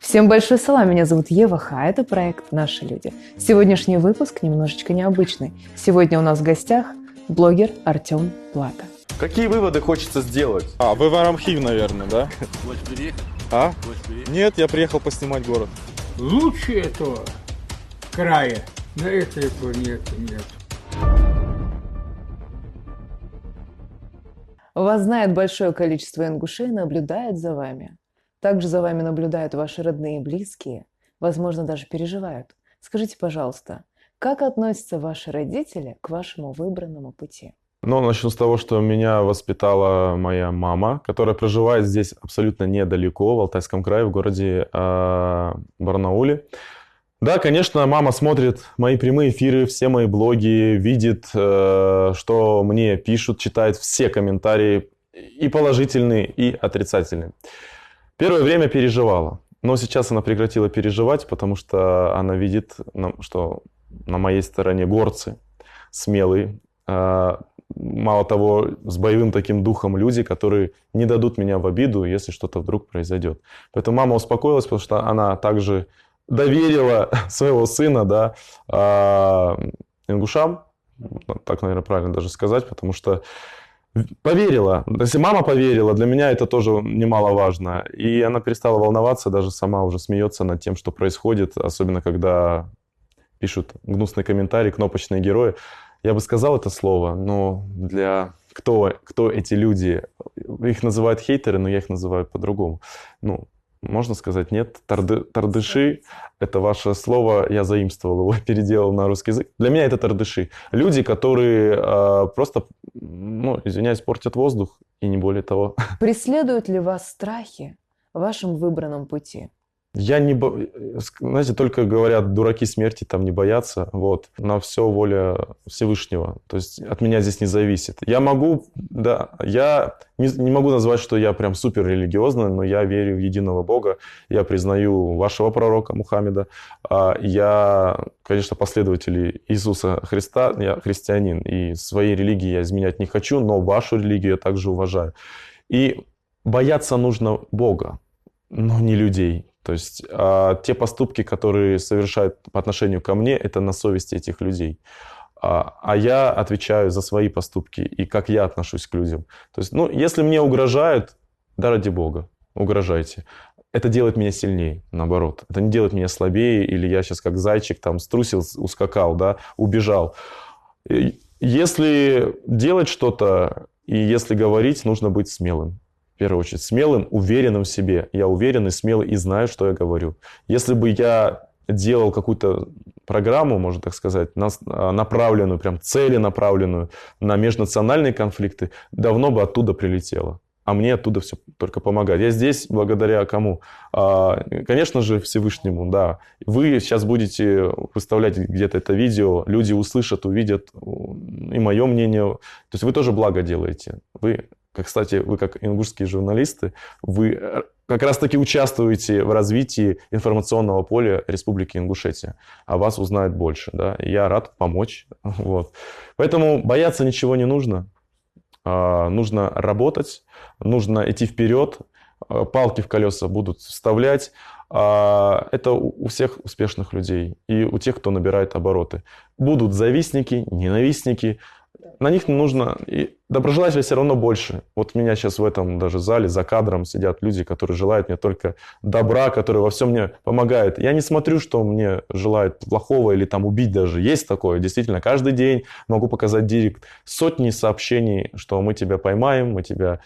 Всем большой салам, меня зовут Ева Ха, это проект «Наши люди». Сегодняшний выпуск немножечко необычный. Сегодня у нас в гостях блогер Артем Плата. Какие выводы хочется сделать? Вы в Арамхив, наверное, да? Хочешь переехать? Хочешь переехать? Нет, я приехал поснимать город. Лучше этого края на этой планете нет. Вас знает большое количество ингушей, наблюдает за вами. Также за вами наблюдают ваши родные и близкие, возможно, даже переживают. Скажите, пожалуйста, как относятся ваши родители к вашему выбранному пути? Ну, начну с того, что меня воспитала моя мама, которая проживает здесь абсолютно недалеко, в Алтайском крае, в городе Барнауле. Да, конечно, мама смотрит мои прямые эфиры, все мои блоги, видит, что мне пишут, читает все комментарии, и положительные, и отрицательные. Первое время переживала, но сейчас она прекратила переживать, потому что она видит, что на моей стороне горцы, смелые, мало того, с боевым таким духом люди, которые не дадут меня в обиду, если что-то вдруг произойдет. Поэтому мама успокоилась, потому что она также доверила своего сына, да, ингушам, так, наверное, правильно даже сказать, потому что поверила. Если мама поверила, для меня это тоже немаловажно. И она перестала волноваться, даже сама уже смеется над тем, что происходит, особенно когда пишут гнусные комментарии, кнопочные герои. Я бы сказал это слово, но для кто эти люди? Их называют хейтеры, но я их называю по-другому. Ну, можно сказать, нет, тардыши – это ваше слово, я заимствовал его, переделал на русский язык. Для меня это тардыши. Люди, которые просто, извиняюсь, портят воздух, и не более того. Преследуют ли вас страхи в вашем выбранном пути? Я не знаете, только говорят, дураки смерти там не боятся, вот, на все воля Всевышнего, то есть от меня здесь не зависит. Я могу, да, я не могу назвать, что я прям супер религиозный, но я верю в единого Бога, я признаю вашего пророка Мухаммеда, я, конечно, последователь Иисуса Христа, я христианин, и своей религии я изменять не хочу, но вашу религию я также уважаю. И бояться нужно Бога, но не людей. То есть те поступки, которые совершают по отношению ко мне, это на совести этих людей. А я отвечаю за свои поступки и как я отношусь к людям. То есть, если мне угрожают, да ради Бога, угрожайте. Это делает меня сильнее, наоборот. Это не делает меня слабее, или я сейчас как зайчик там струсил, ускакал, да, убежал. Если делать что-то и если говорить, нужно быть смелым. В первую очередь, смелым, уверенным в себе. Я уверенный, смелый и знаю, что я говорю. Если бы я делал какую-то программу, можно так сказать, направленную, прям целенаправленную на межнациональные конфликты, давно бы оттуда прилетело. А мне оттуда все только помогает. Я здесь благодаря кому? Конечно же, Всевышнему, да. Вы сейчас будете выставлять где-то это видео, люди услышат, увидят и мое мнение. То есть вы тоже благо делаете. Кстати, вы как ингушские журналисты, вы как раз-таки участвуете в развитии информационного поля Республики Ингушетия, а вас узнают больше, да, и я рад помочь, вот. Поэтому бояться ничего не нужно, нужно работать, нужно идти вперед, палки в колеса будут вставлять, это у всех успешных людей и у тех, кто набирает обороты. Будут завистники, ненавистники, на них не нужно, и доброжелателей все равно больше. Вот меня сейчас в этом даже зале за кадром сидят люди, которые желают мне только добра, которые во всем мне помогают. Я не смотрю, что мне желают плохого или там убить даже. Есть такое, действительно, каждый день могу показать директ. Сотни сообщений, что мы тебя поймаем, мы тебя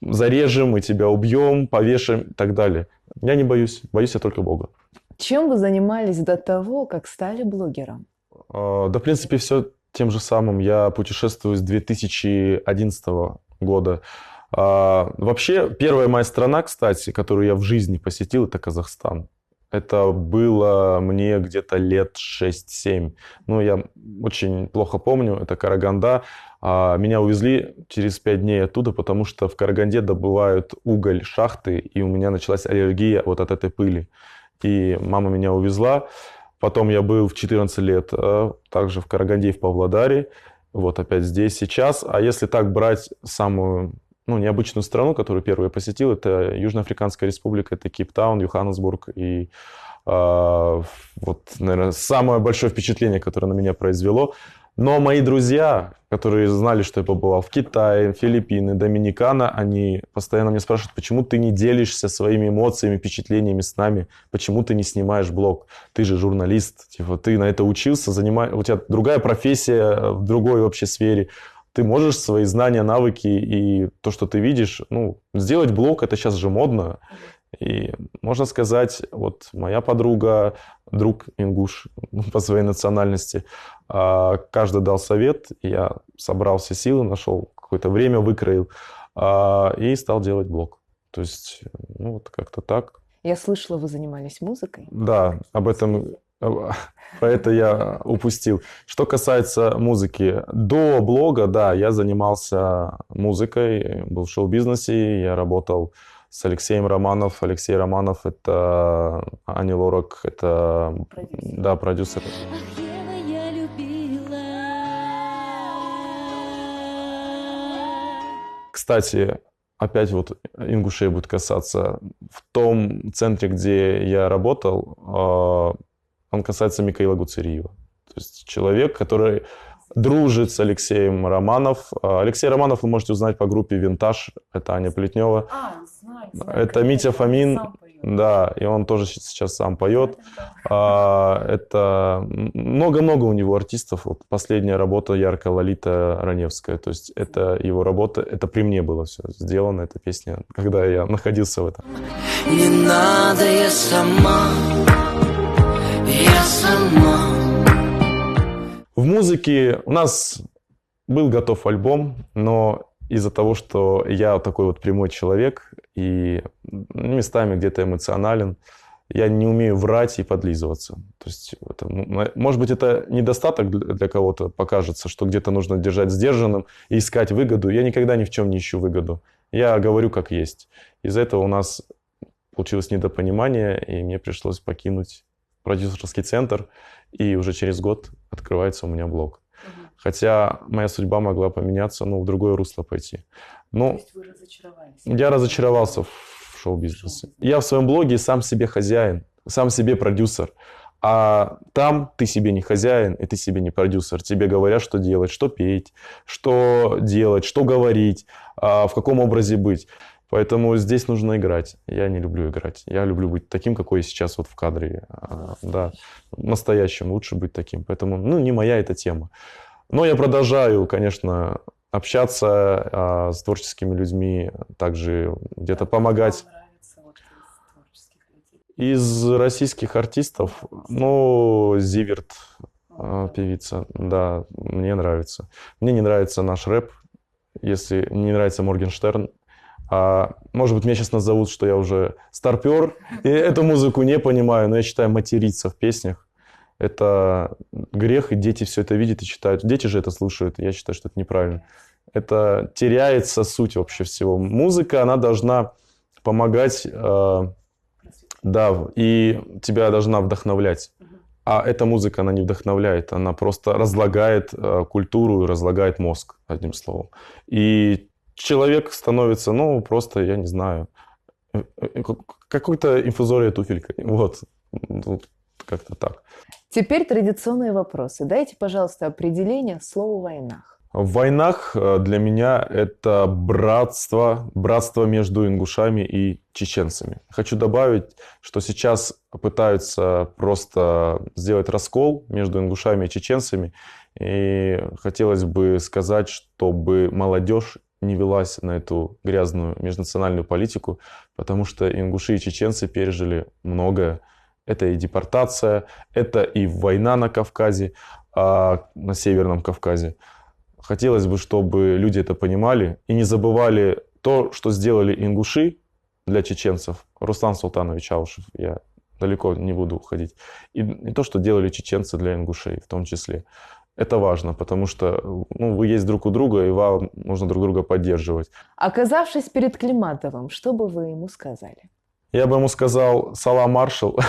зарежем, мы тебя убьем, повешаем и так далее. Я не боюсь, боюсь я только Бога. Чем вы занимались до того, как стали блогером? Да, в принципе, все тем же самым. Я путешествую с 2011 года. Вообще, первая моя страна, кстати, которую я в жизни посетил, это Казахстан. Это было мне где-то лет 6-7. Я очень плохо помню, это Караганда. Меня увезли через 5 дней оттуда, потому что в Караганде добывают уголь, шахты, и у меня началась аллергия вот от этой пыли. И мама меня увезла. Потом я был в 14 лет также в Караганде и в Павлодаре. Вот опять здесь сейчас. А если так брать самую необычную страну, которую первую я посетил. Это Южноафриканская республика, это Кейптаун, Йоханнесбург. И вот, наверное, самое большое впечатление, которое на меня произвело. Но мои друзья, которые знали, что я побывал в Китае, Филиппины, Доминикана, они постоянно меня спрашивают, почему ты не делишься своими эмоциями, впечатлениями с нами, почему ты не снимаешь блог, ты же журналист, типа, ты на это учился, у тебя другая профессия в другой вообще сфере, ты можешь свои знания, навыки и то, что ты видишь, сделать блог, это сейчас же модно. И можно сказать, вот моя подруга, друг ингуш по своей национальности, каждый дал совет, я собрал все силы, нашел какое-то время, выкроил и стал делать блог. То есть, вот как-то так. Я слышала, вы занимались музыкой. Да, про это я упустил. Что касается музыки, до блога, да, я занимался музыкой, был в шоу-бизнесе, я работал с Алексеем Романов. Алексей Романов — это Ани Лорак, это продюсер. Да, продюсер. Кстати, опять вот ингушей будет касаться. В том центре, где я работал, он касается Михаила Гуцериева. То есть человек, который дружит с Алексеем Романов. Алексей Романов вы можете узнать по группе «Винтаж». Это Аня Плетнева. Знаю. Это Митя Фомин. Да, и он тоже сейчас сам поет. Это много-много у него артистов. Вот последняя работа яркая Лолита Раневская. То есть это его работа. Это при мне было все сделано, эта песня, когда я находился в этом. Не надо, я сама. В музыке у нас был готов альбом, но из-за того, что я такой вот прямой человек и местами где-то эмоционален, я не умею врать и подлизываться. То есть, может быть, это недостаток для кого-то покажется, что где-то нужно держать сдержанным и искать выгоду. Я никогда ни в чем не ищу выгоду. Я говорю как есть. Из-за этого у нас получилось недопонимание, и мне пришлось покинуть продюсерский центр, и уже через год открывается у меня блог. Хотя моя судьба могла поменяться, в другое русло пойти. То есть вы разочаровались? Я разочаровался в шоу-бизнесе. Я в своем блоге сам себе хозяин, сам себе продюсер. А там ты себе не хозяин, и ты себе не продюсер. Тебе говорят, что делать, что петь, что делать, что говорить, в каком образе быть. Поэтому здесь нужно играть. Я не люблю играть. Я люблю быть таким, какой я сейчас вот в кадре. Да, настоящим. Лучше быть таким. Поэтому, не моя эта тема. Но я продолжаю, конечно, общаться с творческими людьми, также где-то помогать. Из российских артистов, Зиверт, певица, да, мне нравится. Мне не нравится наш рэп, если не нравится Моргенштерн. Может быть, меня сейчас назовут, что я уже старпер, и эту музыку не понимаю, но я считаю, материться в песнях — это грех, и дети все это видят и читают. Дети же это слушают, и я считаю, что это неправильно. Это теряется суть вообще всего. Музыка, она должна помогать, да, и тебя должна вдохновлять. А эта музыка, она не вдохновляет, она просто разлагает культуру и разлагает мозг, одним словом. И человек становится, просто, я не знаю, какой-то инфузория туфелькой. Вот, как-то так. Теперь традиционные вопросы. Дайте, пожалуйста, определение слову «войнах». В войнах для меня это братство между ингушами и чеченцами. Хочу добавить, что сейчас пытаются просто сделать раскол между ингушами и чеченцами. И хотелось бы сказать, чтобы молодежь не велась на эту грязную межнациональную политику, потому что ингуши и чеченцы пережили многое. Это и депортация, это и война на Кавказе, на Северном Кавказе. Хотелось бы, чтобы люди это понимали и не забывали то, что сделали ингуши для чеченцев. Руслан Султанович Аушев, я далеко не буду уходить. И то, что делали чеченцы для ингушей в том числе. Это важно, потому что вы есть друг у друга, и вам нужно друг друга поддерживать. Оказавшись перед Климатовым, что бы вы ему сказали? Я бы ему сказал «Салам, маршал».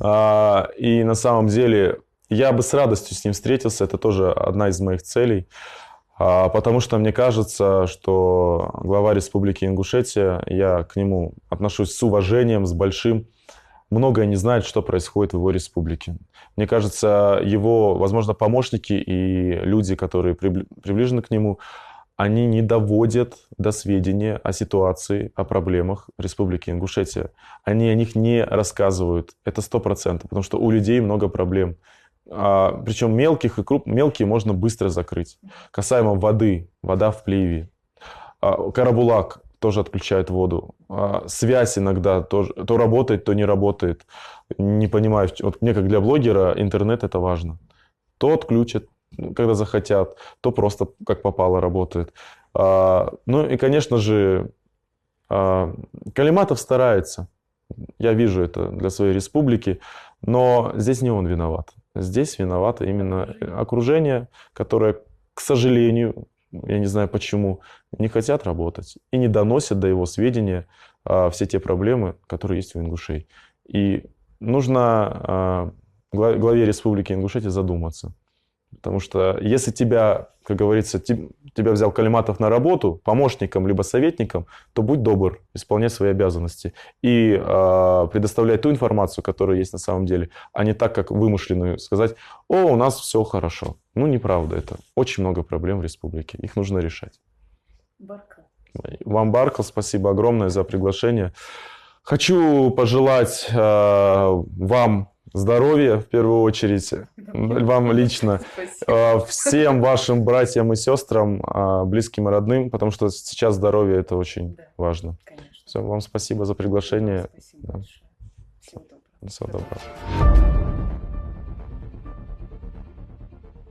И на самом деле я бы с радостью с ним встретился. Это тоже одна из моих целей. Потому что мне кажется, что глава Республики Ингушетия, я к нему отношусь с уважением, с большим, многое не знает, что происходит в его республике. Мне кажется, его, возможно, помощники и люди, которые приближены к нему, они не доводят до сведения о ситуации, о проблемах Республики Ингушетия. Они о них не рассказывают. Это 100%, потому что у людей много проблем. Причем мелких и крупных. Мелкие можно быстро закрыть. Касаемо воды, вода в Пливе. Карабулак тоже отключает воду. Связь иногда тоже, то работает, то не работает. Не понимаю, вот мне как для блогера интернет это важно. То отключат, когда захотят, то просто как попало работает. Ну и, конечно же, Калиматов старается. Я вижу это для своей республики, но здесь не он виноват. Здесь виновато именно окружение, которое, к сожалению, я не знаю почему, не хотят работать и не доносят до его сведения все те проблемы, которые есть у ингушей. И нужно главе Республики Ингушетия задуматься. Потому что если тебя, как говорится, тебя взял Калиматов на работу помощником либо советником, то будь добр, исполняй свои обязанности и предоставляй ту информацию, которая есть на самом деле, а не так, как вымышленную сказать: «О, у нас все хорошо». Ну, неправда это. Очень много проблем в республике, их нужно решать. Баркал. Вам, Баркал, спасибо огромное за приглашение. Хочу пожелать вам здоровья, в первую очередь, вам лично, всем вашим братьям и сестрам, близким и родным, потому что сейчас здоровье – это очень важно. Конечно. Все, вам спасибо за приглашение. Спасибо большое. Всего доброго. Всего доброго.